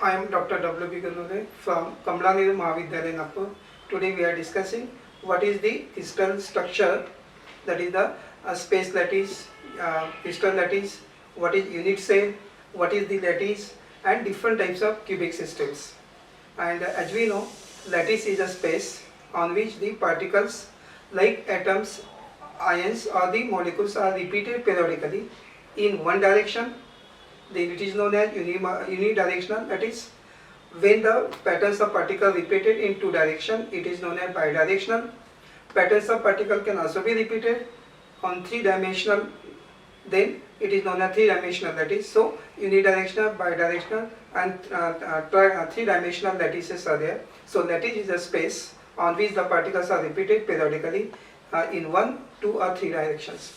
I am Dr. W. Ganure from Kamla Nehru Mahavidyalaya, Nagpur. Today we are discussing what is the crystal structure, that is the space lattice, crystal lattice, what is unit cell, what is the lattice, and different types of cubic systems. And as we know, lattice is a space on which the particles like atoms, ions or the molecules are repeated periodically in one direction. Then it is known as unidirectional, that is when the patterns of particle repeated in two direction, it is known as bidirectional. Patterns of particle can also be repeated on three-dimensional, then it is known as three-dimensional lattice. So unidirectional, bidirectional and three-dimensional lattices are there. So lattice is a space on which the particles are repeated periodically in one, two or three directions.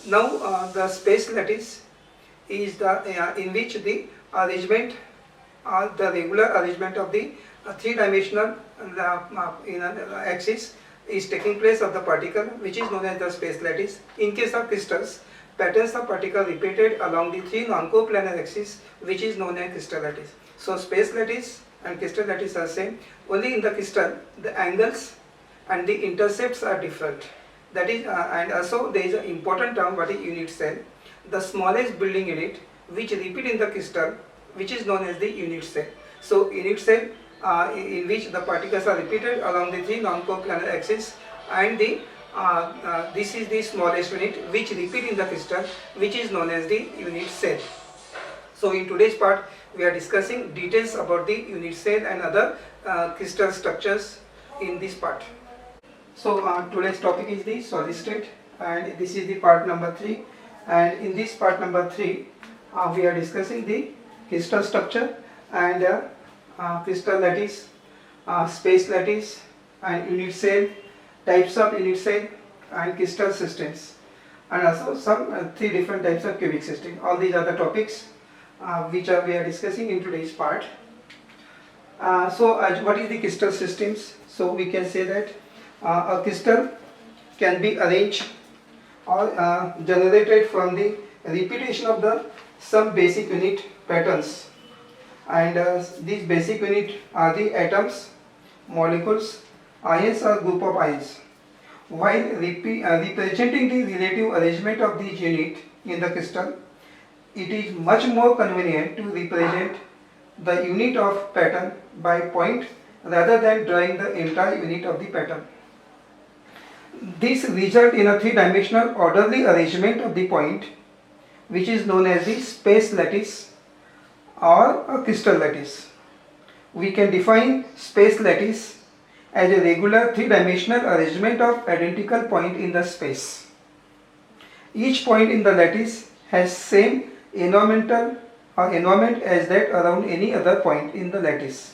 Now the space lattice is the in which the arrangement or the regular arrangement of the three-dimensional axis is taking place of the particle, which is known as the space lattice. In case of crystals, patterns of particle repeated along the three non-coplanar axes, which is known as crystal lattice. So space lattice and crystal lattice are same. Only in the crystal, the angles and the intercepts are different. That is, and also there is an important term, what is unit cell. The smallest building unit which repeat in the crystal, which is known as the unit cell. So unit cell in which the particles are repeated along the three non-coplanar axes, and the this is the smallest unit which repeat in the crystal, which is known as the unit cell. So in today's part we are discussing details about the unit cell and other crystal structures in this part. So today's topic is the solid state, and this is the part number 3. And in this part number 3 we are discussing the crystal structure and crystal lattice, space lattice and unit cell, types of unit cell and crystal systems, and also some 3 different types of cubic system. All these are the topics which we are discussing in today's part. What is the crystal systems? So we can say that a crystal can be arranged or generated from the repetition of the some basic unit patterns, and these basic unit are the atoms, molecules, ions or group of ions. While representing the relative arrangement of these unit in the crystal, it is much more convenient to represent the unit of pattern by point rather than drawing the entire unit of the pattern. This results in a three-dimensional orderly arrangement of the point, which is known as the space lattice or a crystal lattice. We can define space lattice as a regular three-dimensional arrangement of identical points in the space. Each point in the lattice has same environment as that around any other point in the lattice.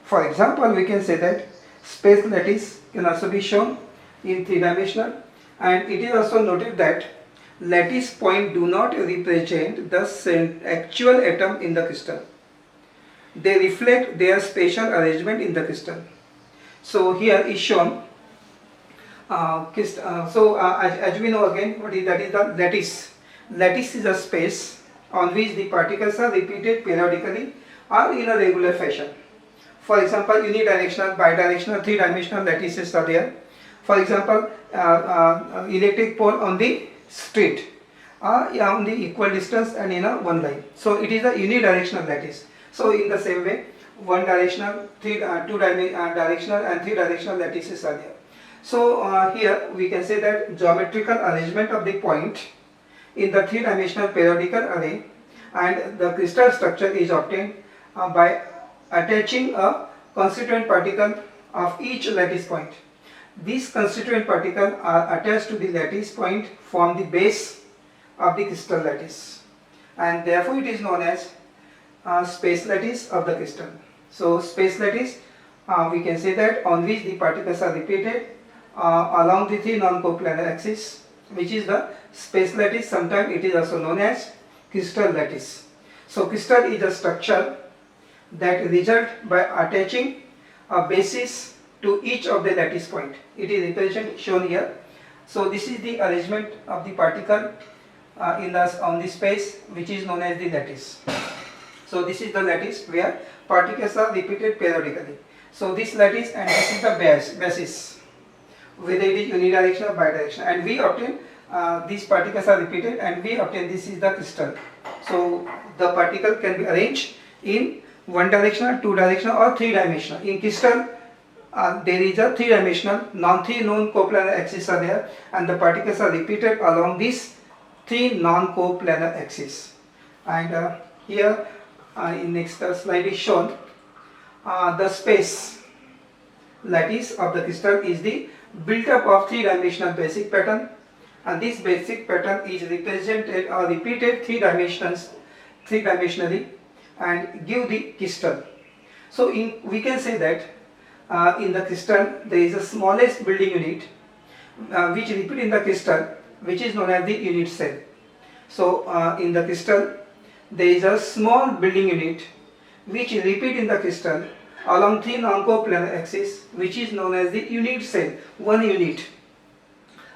For example, we can say that space lattice can also be shown in three-dimensional, and it is also noted that lattice point do not represent the actual atom in the crystal. They reflect their spatial arrangement in the crystal. So here is shown as we know again, that is the lattice. Lattice is a space on which the particles are repeated periodically or in a regular fashion. For example, unidirectional, bidirectional, three-dimensional lattices are there. For example, electric pole on the street on the equal distance and in a one line. So it is a unidirectional lattice. So in the same way, one directional, two-directional and three-directional lattices are there. So here we can say that geometrical arrangement of the point in the three-dimensional periodical array, and the crystal structure is obtained by attaching a constituent particle of each lattice point. These constituent particles are attached to the lattice point from the base of the crystal lattice, and therefore it is known as space lattice of the crystal. So space lattice, we can say that on which the particles are repeated along the three non-coplanar axes, which is the space lattice. Sometimes it is also known as crystal lattice. So crystal is a structure that results by attaching a basis to each of the lattice point. It is represented shown here. So this is the arrangement of the particle on the space, which is known as the lattice. So this is the lattice where particles are repeated periodically. So this lattice and this is the basis, whether it is unidirectional or bidirectional, and we obtain these particles are repeated and we obtain this is the crystal. So the particle can be arranged in one dimensional, two dimensional or three dimensional. In crystal there is a three dimensional, three known coplanar axes are there, and the particles are repeated along these three non-coplanar axes. And here in next slide is shown the space lattice of the crystal is the built up of three dimensional basic pattern, and this basic pattern is represented or repeated three dimensionally and give the crystal. So we can say that in the crystal there is a smallest building unit which repeat in the crystal, which is known as the unit cell. So in the crystal there is a small building unit which repeat in the crystal along three non-coplanar axes, which is known as the unit cell, one unit,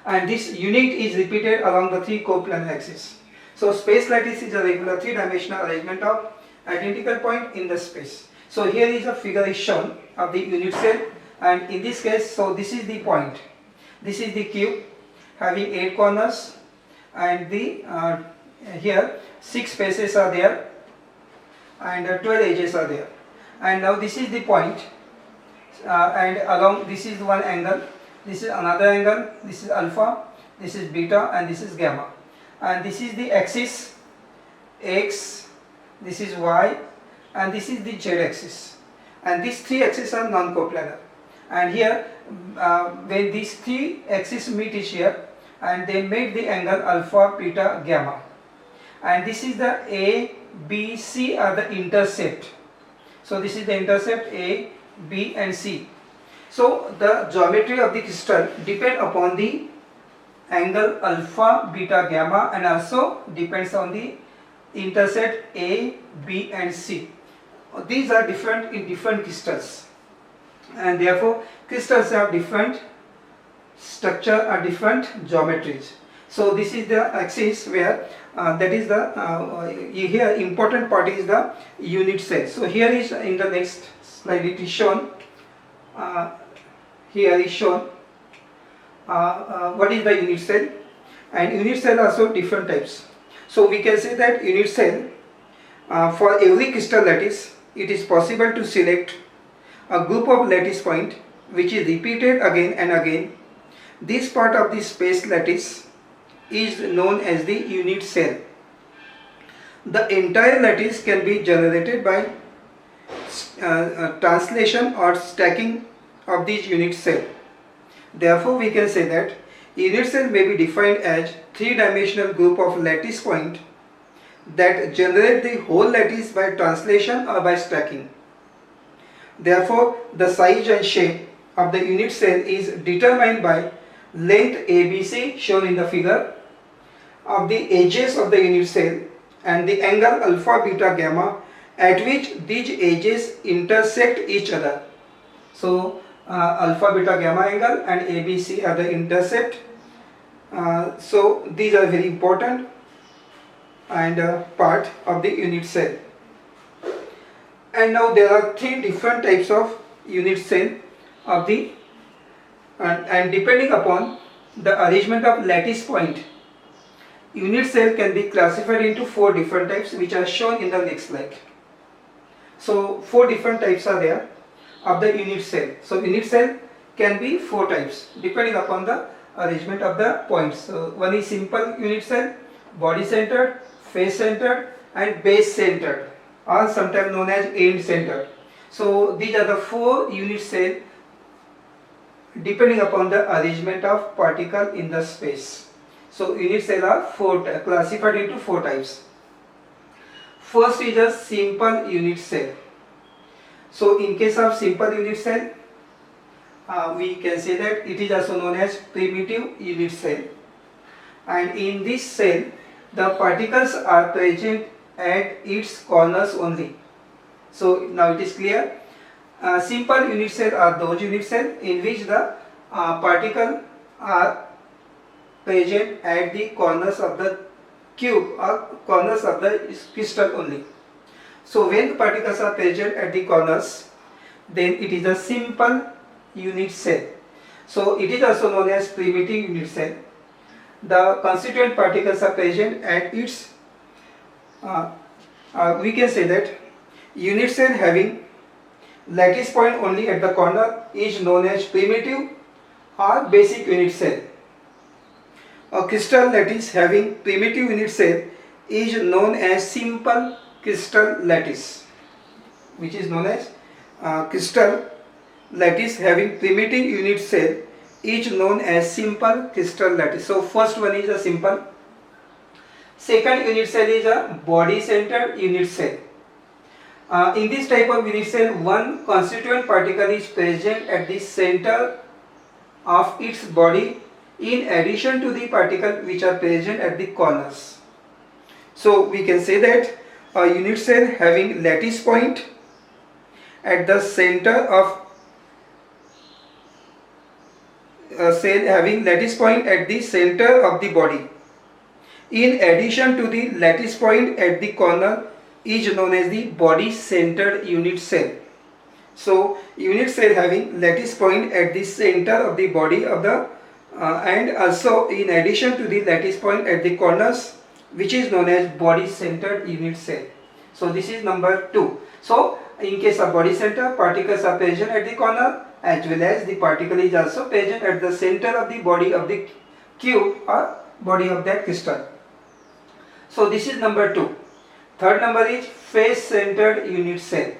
and this unit is repeated along the three coplanar axes. So space lattice is a regular three-dimensional arrangement of identical point in the space. So here is a figure is shown of the unit cell, and in this case, so this is the point, this is the cube having 8 corners, and the here 6 faces are there and 12 edges are there. And now this is the point, and along this is one angle, this is another angle, this is alpha, this is beta, and this is gamma, and this is the axis x, this is y, and this is the z axis, and these three axes are non-coplanar. And here when these three axes meet each here and they make the angle alpha, beta, gamma, and this is the A, B, C are the intercept. So this is the intercept A, B and C. So the geometry of the crystal depend upon the angle alpha, beta, gamma, and also depends on the intercept A, B and C. These are different in different crystals, and therefore crystals have different structure or different geometries. So this is the axis where that is the here important part is the unit cell. So here is in the next slide it is shown, here is shown what is the unit cell, and unit cell also different types. So we can say that unit cell for every crystal lattice it is possible to select a group of lattice point which is repeated again and again. This part of the space lattice is known as the unit cell. The entire lattice can be generated by translation or stacking of these unit cell. Therefore we can say that unit cell may be defined as three-dimensional group of lattice point that generate the whole lattice by translation or by stacking. Therefore the size and shape of the unit cell is determined by length ABC shown in the figure of the edges of the unit cell and the angle alpha, beta, gamma at which these edges intersect each other. So alpha, beta, gamma angle and ABC are the intercept. So these are very important and part of the unit cell. And now there are three different types of unit cell of the and depending upon the arrangement of lattice point, unit cell can be classified into 4 different types, which are shown in the next slide. So 4 different types are there of the unit cell. So unit cell can be 4 types depending upon the arrangement of the points. So one is simple unit cell, body centered, face centered and base centered, or sometimes known as end centered. So these are the 4 unit cell depending upon the arrangement of particle in the space. So unit cell are classified into 4 types. First is a simple unit cell. So in case of simple unit cell, we can say that it is also known as primitive unit cell, and in this cell the particles are present at its corners only. So now it is clear. Simple unit cell are those unit cell in which the particle are present at the corners of the cube or corners of the crystal only. So when the particles are present at the corners, then it is a simple unit cell. So it is also known as primitive unit cell. The constituent particles are present at its, we can say that unit cell having lattice point only at the corner is known as primitive or basic unit cell. A crystal lattice having primitive unit cell is known as simple crystal lattice, which is known as crystal lattice having primitive unit cell is known as simple crystal lattice. So first one is a simple. Second unit cell is a body centered unit cell. In this type of unit cell, one constituent particle is present at the center of its body in addition to the particle which are present at the corners. So we can say that a unit cell having lattice point at the center of a cell having lattice point at the center of the body in addition to the lattice point at the corner is known as the body centered unit cell. So unit cell having lattice point at the center of the body of the and also in addition to the lattice point at the corners, which is known as body centered unit cell. So this is number 2. So in case of body center, particles are present at the corner as well as the particle is also present at the center of the body of the cube or body of that crystal. So this is number 2. Third number is face centered unit cell.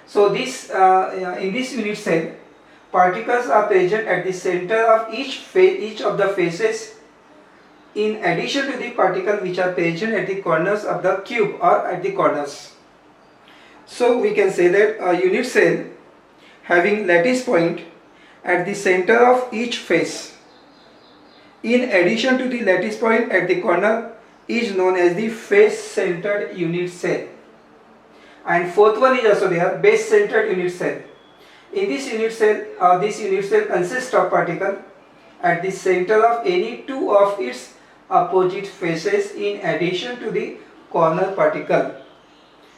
So this in this unit cell, particles are present at the center of each of the faces in addition to the particle which are present at the corners of the cube or at the corners. So we can say that a unit cell having lattice point at the center of each face in addition to the lattice point at the corner is known as the face centered unit cell. And fourth one is also there, base centered unit cell. In this unit cell consists of particle at the center of any two of its opposite faces in addition to the corner particle.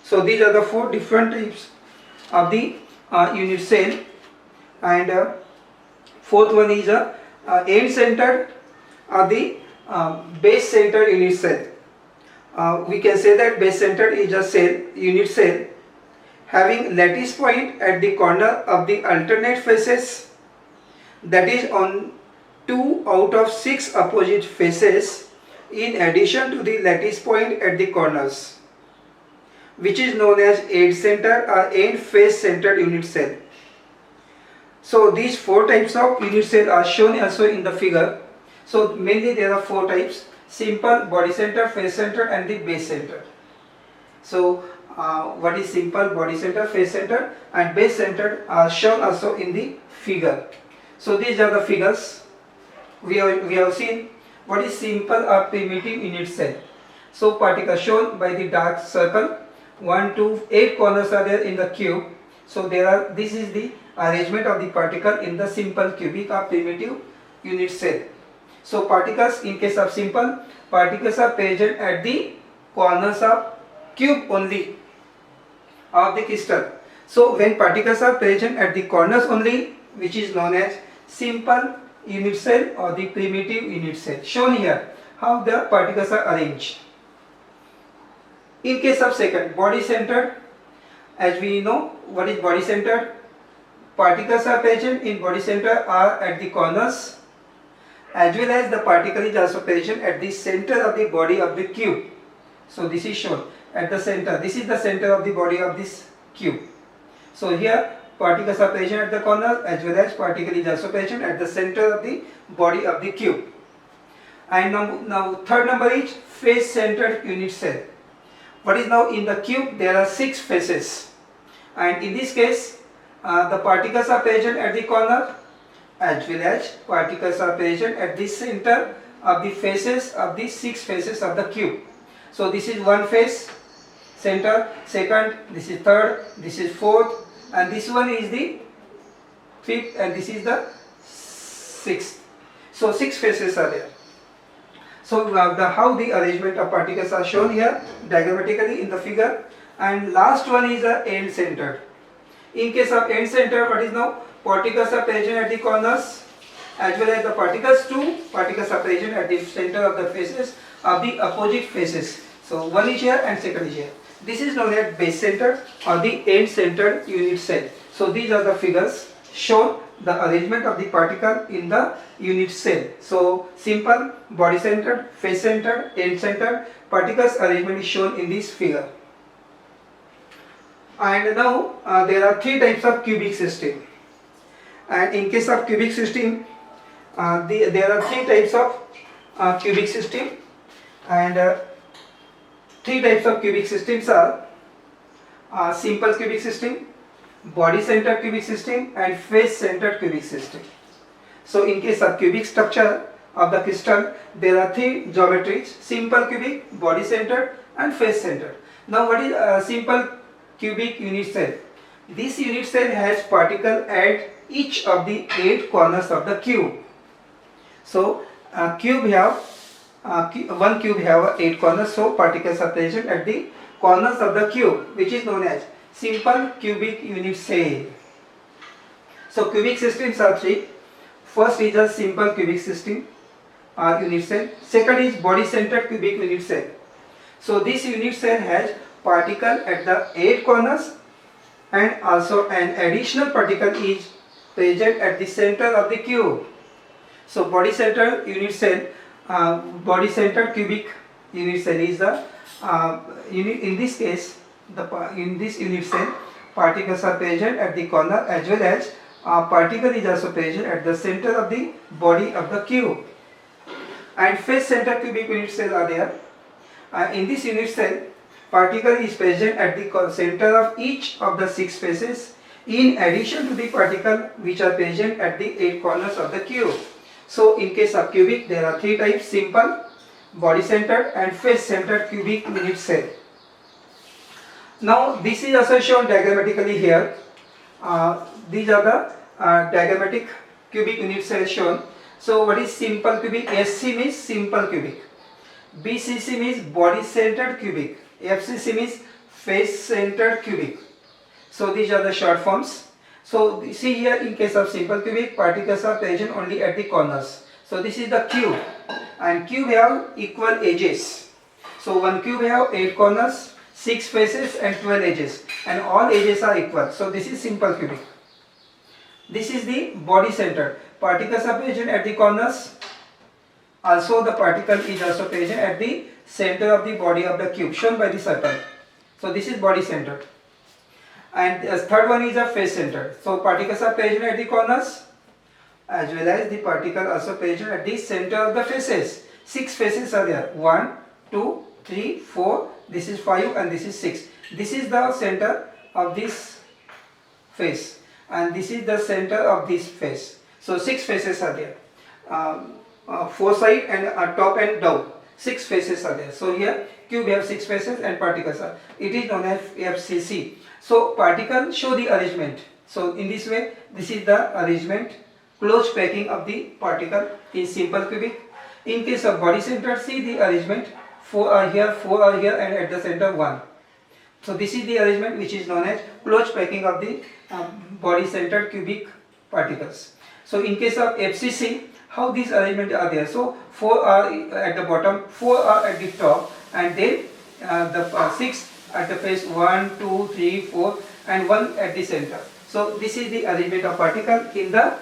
So these are the 4 different types of the unit cell. And fourth one is end centered or the base centered unit cell. We can say that base centered is a unit cell having lattice point at the corner of the alternate faces, that is on 2 out of 6 opposite faces in addition to the lattice point at the corners, which is known as end centered or end face centered unit cell. So these 4 types of unit cell are shown also in the figure. So mainly there are 4 types: simple, body centered, face centered and the base centered. So what is simple, body centered, face centered and base centered are shown also in the figure. So these are the figures. We have seen what is simple or primitive unit cell. So particles shown by the dark circle, 1 to 8 corners are there in the cube. So this is the arrangement of the particle in the simple cubic or primitive unit cell. So particles, in case of simple, particles are present at the corners of cube only of the crystal. So when particles are present at the corners only, which is known as simple unit cell or the primitive unit cell. Shown here how the particles are arranged. In case of second, body centered, as we know what is body centered, particles are present in body center are at the corners, as well as the particle is also present at the center of the body of the cube. So this is shown at the center. This is the center of the body of this cube. So here particles are present at the corner as well as particle is also present at the center of the body of the cube. And now third number is face centered unit cell. What is now in the cube? There are 6 faces, and in this case the particles are present at the corner as well as particles are present at the center of the faces of the 6 faces of the cube. So this is one face center, second, this is third, this is fourth, and this one is the fifth, and this is the sixth. So 6 faces are there. So how the arrangement of particles are shown here diagrammatically in the figure. and last one is a end centered. In case of end centered, what is now? Particles are present at the corners as well as the particles are present at the center of the faces of the opposite faces. So one is here and second is here. This is known as base centered or the end centered unit cell. So these are the figures shown the arrangement of the particle in the unit cell. So simple body centered, face centered, end centered particles arrangement is shown in this figure. And now there are three types of cubic system. And in case of cubic system, there are three types of cubic system, and three types of cubic systems are simple cubic system, body centered cubic system, and face centered cubic system. So in case of cubic structure of the crystal, there are three geometries: simple cubic, body centered, and face centered. Now what is a simple cubic unit cell? This unit cell has particle at each of the 8 corners of the cube. So one cube have 8 corners, so particles are present at the corners of the cube, which is known as simple cubic unit cell. So cubic systems are three. First is a simple cubic system unit cell. Second is body centered cubic unit cell. So this unit cell has particle at the 8 corners, and also an additional particle is present at the center of the cube. So body centered unit cell, body centered cubic unit cell is the unit. In this case, in this unit cell, particles are present at the corner as well as particle is also present at the center of the body of the cube. And face centered cubic unit cell are there. In this unit cell, particle is present at the center of each of the 6 faces, in addition to the particle which are present at the 8 corners of the cube. So in case of cubic, there are three types: simple, body centered, and face centered cubic unit cell. Now this is also shown diagrammatically here. These are the diagrammatic cubic unit cells shown. So what is simple cubic? SC means simple cubic, BCC means body centered cubic, FCC means face centered cubic. So these are the short forms. So see here, in case of simple cubic, particles are present only at the corners. So this is the cube, and cube have equal edges. So one cube have 8 corners, 6 faces, and 12 edges, and all edges are equal. So this is simple cubic. This is the body centered. Particles are present at the corners. Also the particle is also present at the center of the body of the cube, shown by the circle. So this is body centered. And the third one is a face centered. So particles are present at the corners as well as the particle also present at the center of the faces. 6 faces are there. 1, 2, 3, 4. This is 5 and this is 6. This is the center of this face, and this is the center of this face. So 6 faces are there. 4 side and top and down. 6 faces are there. So here cube have 6 faces and particles are. It is known as FCC. So particles show the arrangement. So in this way, this is the arrangement, close packing of the particle in simple cubic. In case of body centered, see the arrangement. 4 are here, 4 are here, and at the center 1. So this is the arrangement which is known as close packing of the body centered cubic particles. So in case of FCC, how these arrangements are there? So 4 are at the bottom, 4 are at the top, and then the 6 at the face, 1, 2, 3, 4, and 1 at the center. So this is the arrangement of particle in the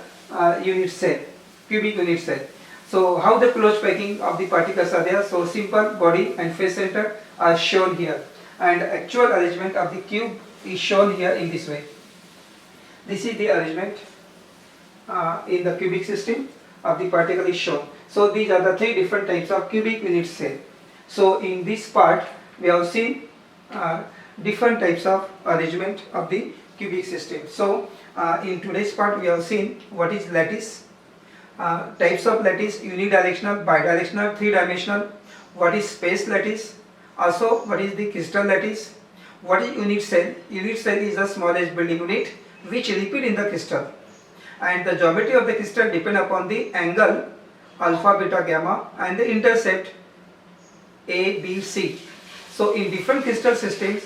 unit cell, cubic unit cell. So how the close packing of the particles are there? So simple, body, and face center are shown here, and actual arrangement of the cube is shown here in this way. This is the arrangement in the cubic system of the particle is shown. So these are the 3 different types of cubic unit cell. So in this part we have seen different types of arrangement of the cubic system. So in today's part we have seen what is lattice, types of lattice: unidirectional, bidirectional, 3-dimensional. What is space lattice? Also what is the crystal lattice? What is unit cell? Unit cell is the smallest building unit which repeat in the crystal, and the geometry of the crystal depend upon the angle alpha, beta, gamma, and the intercept A, B, C. So in different crystal systems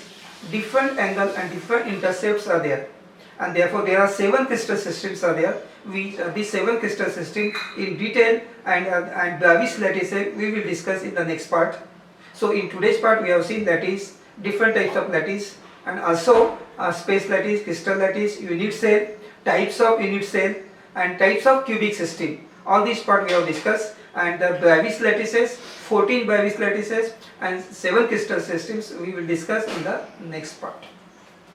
different angle and different intercepts are there, and therefore there are 7 crystal systems are there. These 7 crystal system in detail and Bravais lattice we will discuss in the next part. So in today's part we have seen lattice, different types of lattice, and also space lattice, crystal lattice, unit cell, types of unit cell, and types of cubic system. All these part we have discussed, and the Bravais lattices, 14 Bravais lattices and 7 crystal systems we will discuss in the next part.